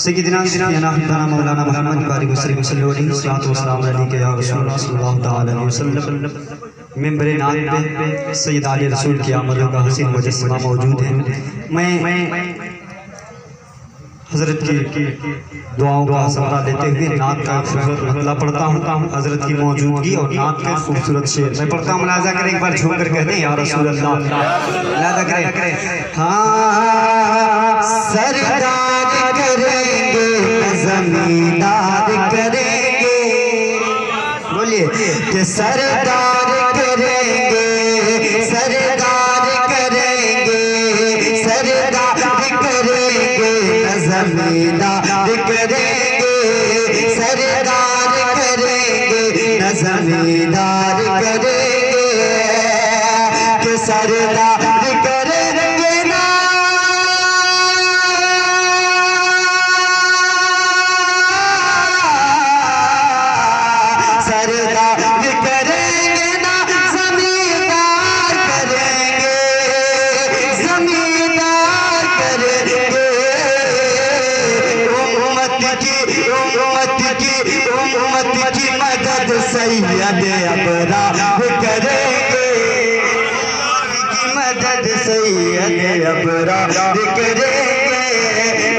सय्यिदना मौलाना मुहम्मद बारिक वसल्लम सल्लल्लाहु अलैहि वसल्लम मेंबर नात पे सैयद आले रसूल की आमद का हसीन मुजस्समा मौजूद है। मैं हज़रत की दुआओं का सहारा लेते हुए नात का खूबसूरत मतला पढ़ता हूँ। हज़रत की मौजूदगी और नात के खूबसूरत शेर मैं पढ़ता हूँ। मुलाज़ा करें, एक बार झूम कर कहते हैं या रसूल अल्लाह। मुलाज़ा करें। हाँ सरदार करेंगे ज़मींदार करेंगे, बोलिए कि सरदार करेंगे, सरदार करेंगे, सरदार करेंगे ज़मींदार करेंगे, सरदार करेंगे न ज़मींदार करेंगे कि सरदार करेंगे ना सरदार करेंगे ना ज़मींदार करेंगे, ज़मींदार करेंगे। उम्मत की मदद सैयद अबरार करेंगे, की मदद सैयद अबरार करेंगे,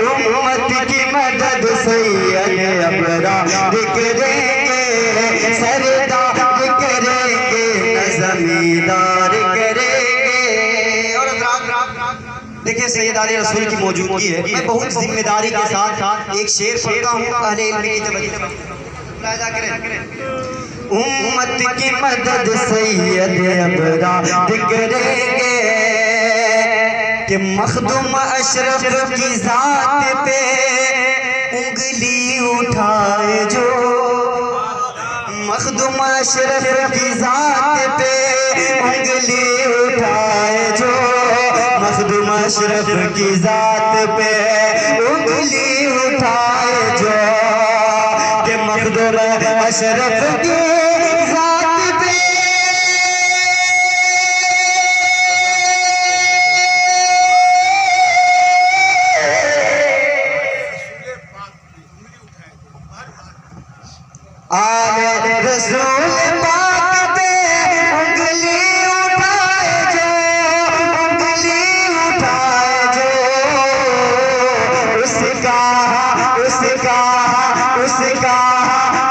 उम्मत की मदद सैयद अबरार करेंगे, सरदार करेंगे न ज़मींदार करेंगे। और देखिए सैयद आले रसूल की मौजूदगी है। मैं बहुत जिम्मेदारी के साथ एक शेर पढ़ता हूँ। अहले इल्म की तवज्जो उम्मत की मदद सैयद अबरार करेंगे कि मखदूम अशरफ की जात पे उंगली उठाए जो, मखदूम अशरफ की जात पे उंगली उठाए जो, मखदूम अशरफ की जात पे उंगली उठाए जो, कि मखदूम अशरफ की जात पे आले रसूल पाक पे उंगली उठाए जो, उंगली उठाए जो, उसका उसका उसका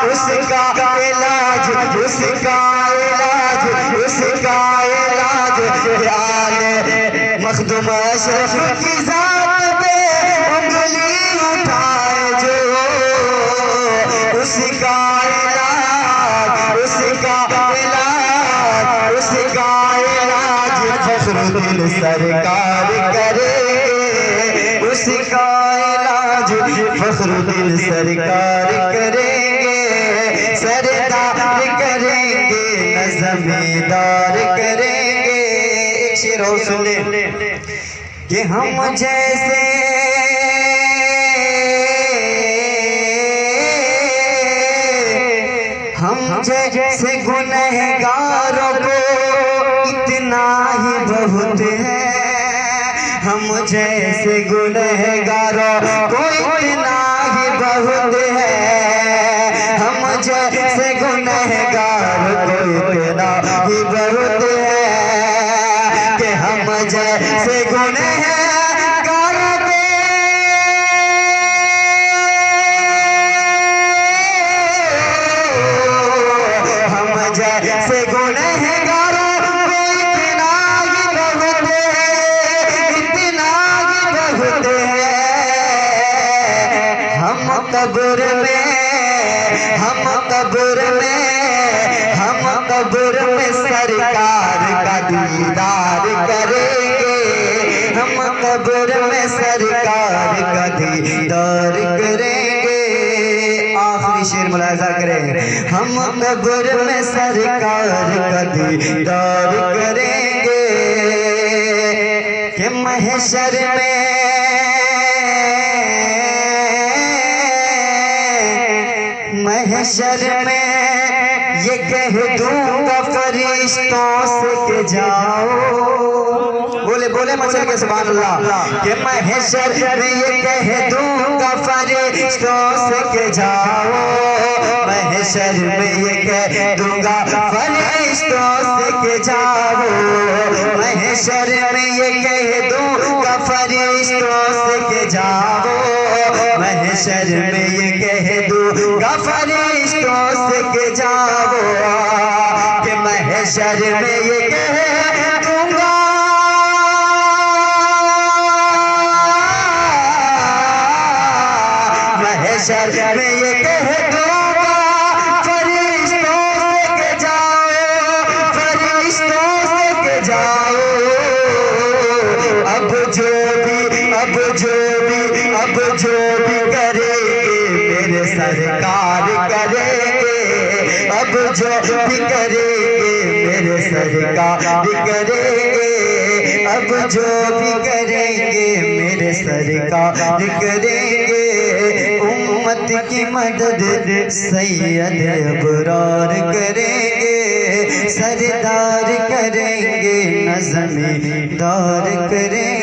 उसका इलाज, उसका इलाज, उसका इलाज आले मखदूम अशरफ की जात पे उंगली उठाए जो, उसका इलाज, उसका इलाज, उसका इलाज फखरुद्दीन सरकार करेंगे, उसका इलाज फखरुद्दीन सरकार करेंगे, सरदार करेंगे न ज़मींदार करेंगे। एक शेर और सुन ले कि हम जैसे गुनहगारों को इतना ही बहुत है, हम जैसे गुनहगारों को इतना ही बहुत है, हम जैसे गुनहगारों को इतना ही बहुत है कि हम जैसे गुनहगारों को जैसे गुनहगारों को इतना ही बहुत है, इतना ही बहुत है। हम कब्र में, हम कब्र में, हम कब्र में सरकार का दीदार करेंगे, हम कब्र में सरकार का दीदार करेंगे। आखिरी शेर मुलाज़ा करें। हम कब्र में सरकार का दीदार करेंगे कि महशर में, महशर में ये कह दूंगा फरिश्तों से कि जाओ, बोले बोले बोले मचल के सुभान अल्लाह कि महशर में ये कह दूंगा फरिश्तों से के जाओ, महशर में ये कह दूंगा फरिश्तों से के जाओ, महशर में ये कह दूंगा फरिश्तों से के जाओ, महशर में ये कह दूंगा फरिश्तों से के जाओ, कि महशर में ये कह दूंगा महशर में ये कह दूंगा फरिश्तों से के जाओ, फरिश्तों से के जाओ, अब जो भी करेंगे मेरे सरकार करेंगे, अब जो भी करेंगे मेरे सरकार करेंगे, अब जो भी करेंगे मेरे सरकार करेंगे, उम्मत की मदद सैयद अबरार करेंगे, सरदार करेंगे नज़्मीदार करेंगे।